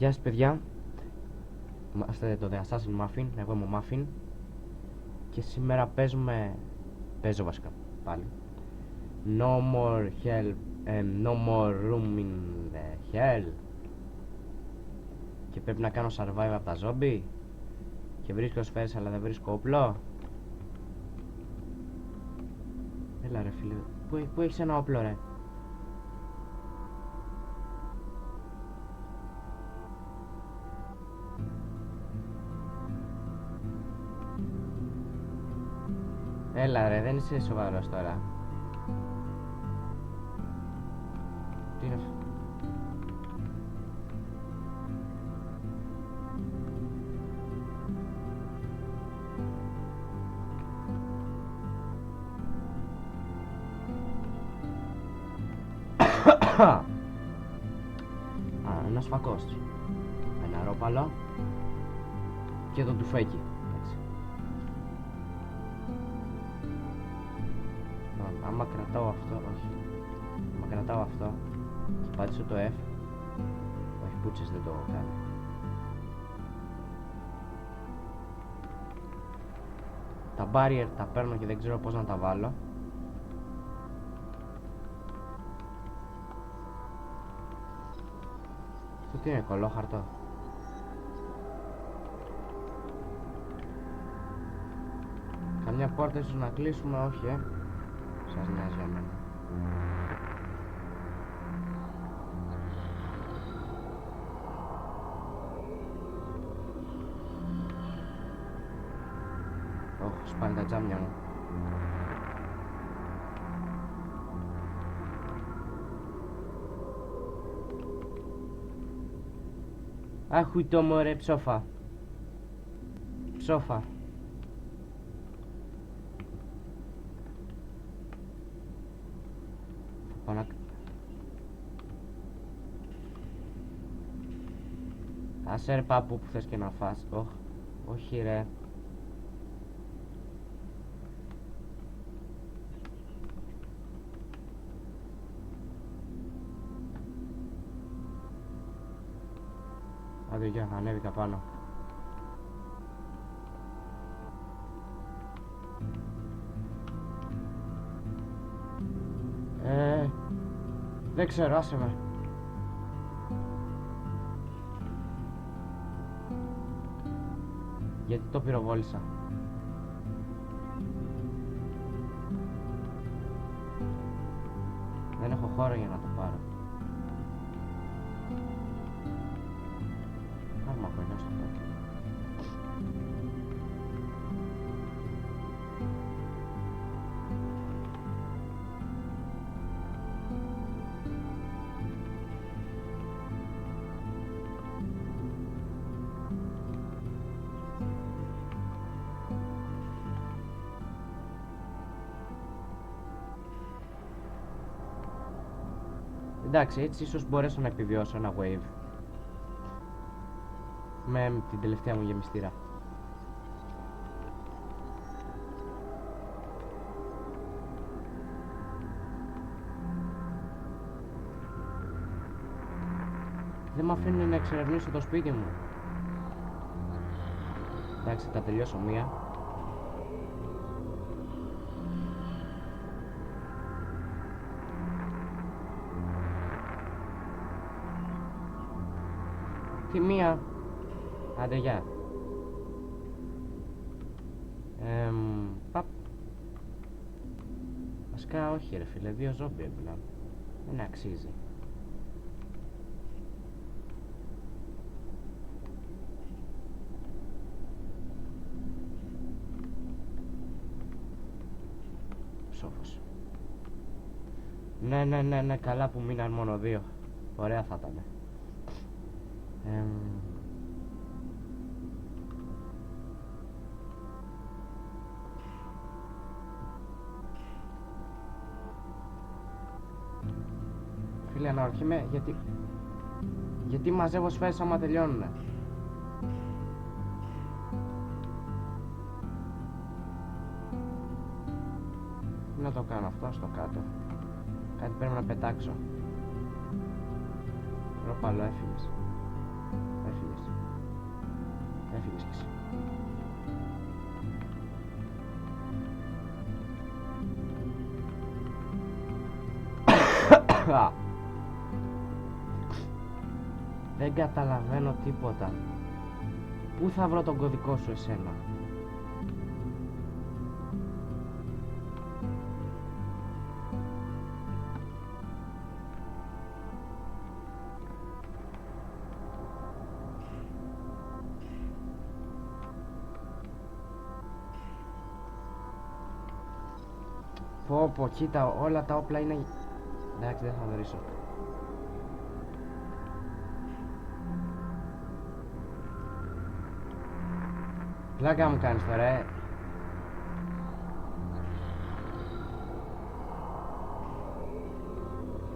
Γεια σας παιδιά, είμαστε το The Assassin Muffin, εγώ είμαι ο Muffin και σήμερα παίζω βασικά πάλι No more hell, no more room in the hell και πρέπει να κάνω survive από τα zombie και βρίσκω σφαίρες αλλά δεν βρίσκω όπλο. Έλα ρε φίλε, πού έχεις ένα όπλο ρε? Έλα ρε, δεν είσαι σοβαρός τώρα. Τι είναι αυτό? Ένας φακός με ένα ρόπαλο και το τουφέκι. Άμα κρατάω αυτό, όχι. Άμα κρατάω αυτό και πάτησω το F, όχι πούτσες δεν το κάνω. Τα barrier τα παίρνω και δεν ξέρω πώς να τα βάλω. Αυτό τι είναι, κολόχαρτο? Καμιά πόρτα ίσως να κλείσουμε, όχι σας νοιάζει για μένα. Σπάνε τα τζάμια μου. Άχου το μωρέ ψόφα. Ψόφα. Άσε ρε πάπου που θες και να φας. Όχι ρε. Άντε γεια, ανέβηκα πάνω. Δεν ξέρω, άσε με. Γιατί το πυροβόλησα? Δεν έχω χώρο για να το πάρω. Φάρμακο είναι στο πόδι. Εντάξει, έτσι ίσως μπορέσω να επιβιώσω ένα wave με την τελευταία μου γεμιστήρα. Δεν με αφήνουν να εξερευνήσω το σπίτι μου. Εντάξει, θα τελειώσω μία. Τι μία? Άντε γεια. Παπ. Βασικά όχι ρε φίλε, 2 ζόμπι έπλα. Δεν αξίζει. Ψόφος. Ναι, καλά που μείναν μόνο 2. Ωραία θα ήταν. Φίλε, αναρωτιέμαι γιατί μαζεύω σφαίρες άμα τελειώνουνε. Να το κάνω αυτό στο κάτω. Κάτι πρέπει να πετάξω. Ρόπαλο έφυγες. Έφυγες. Έφυγες κι εσύ. Δεν καταλαβαίνω τίποτα. Πού θα βρω τον κωδικό σου εσένα? Πω, κοίτα, όλα τα όπλα είναι... Εντάξει, δεν θα δωρήσω. Πλάκα μου κάνεις τώρα,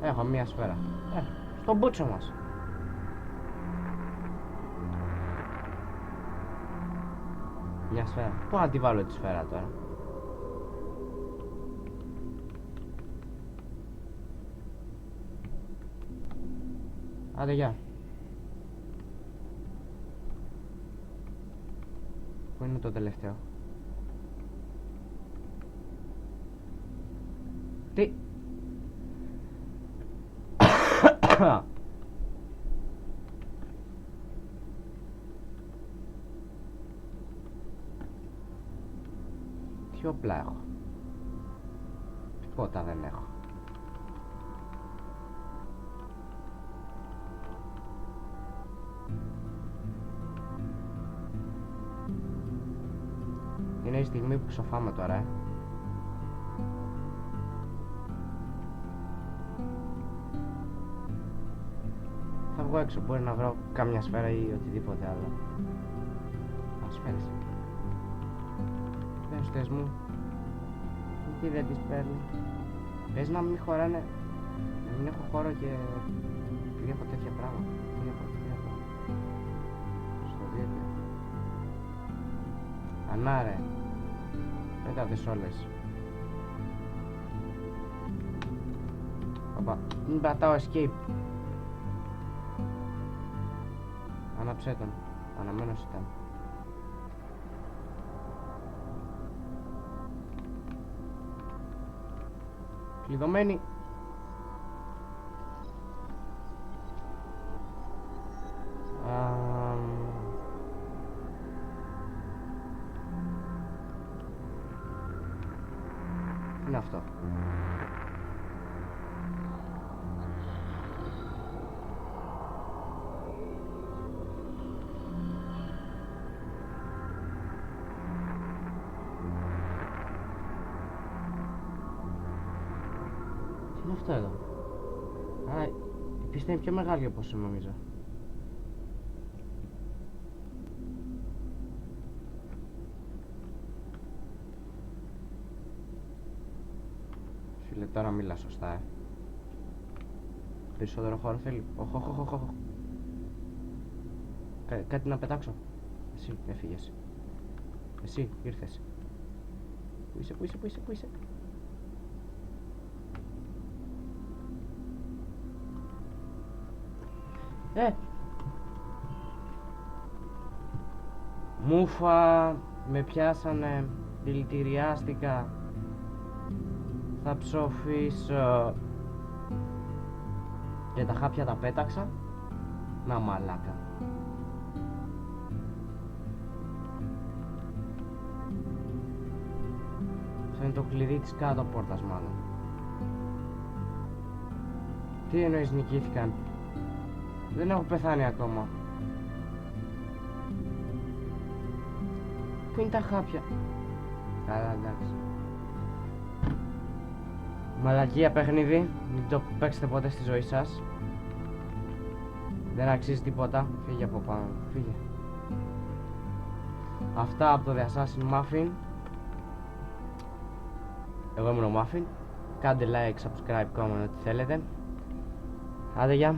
Έχω μία σφαίρα. Στον μπούτσο μας. Μια σφαίρα. Πού να τη βάλω τη σφαίρα τώρα? Άντε, γεια. Πού είναι το τελευταίο? Τι? Τι όπλα έχω? Τίποτα δεν έχω. Είναι η στιγμή που ξοφάμε τώρα, Θα βγω έξω, μπορεί να βρω κάμια σφαίρα ή οτιδήποτε άλλο. Σφαίρες. Πες μου, γιατί δεν τις παίρνει? Πες να μην χωράνε, να μην έχω χώρο και επειδή έχω τέτοια πράγματα. Τι έχω? Στο δίαιτο. Ανά ρε, πέτατες όλες. Παπα, μην πατάω escape. Άναψέ τον, αναμένος ήταν. Κλειδωμένη. Τι είναι αυτό? Τι είναι αυτό εδώ? Α, η πίστα είναι πιο μεγάλη από όσο νομίζω. Φίλε, τώρα μίλα σωστά, Περισσότερο χώρο θέλει. Οχ. Κάτι να πετάξω. Εσύ έφυγες. Εσύ ήρθες. Πού είσαι? Μούφα, με πιάσανε, δηλητηριάστηκα. Θα ψοφήσω. Και τα χάπια τα πέταξα. Να μαλάκα. Αυτό είναι το κλειδί της κάτω πόρτας μάλλον. Τι εννοείς νικήθηκαν? Δεν έχω πεθάνει ακόμα. Πού είναι τα χάπια? Καλά, εντάξει. Μαλακία παιχνίδι. Μην το παίξετε ποτέ στη ζωή σας. Δεν αξίζει τίποτα. Φύγε από πάνω. Φύγε. Αυτά από το The Assassin Muffin. Εγώ ήμουν ο Muffin. Κάντε like, subscribe, comment ό,τι θέλετε. Άντε, γεια.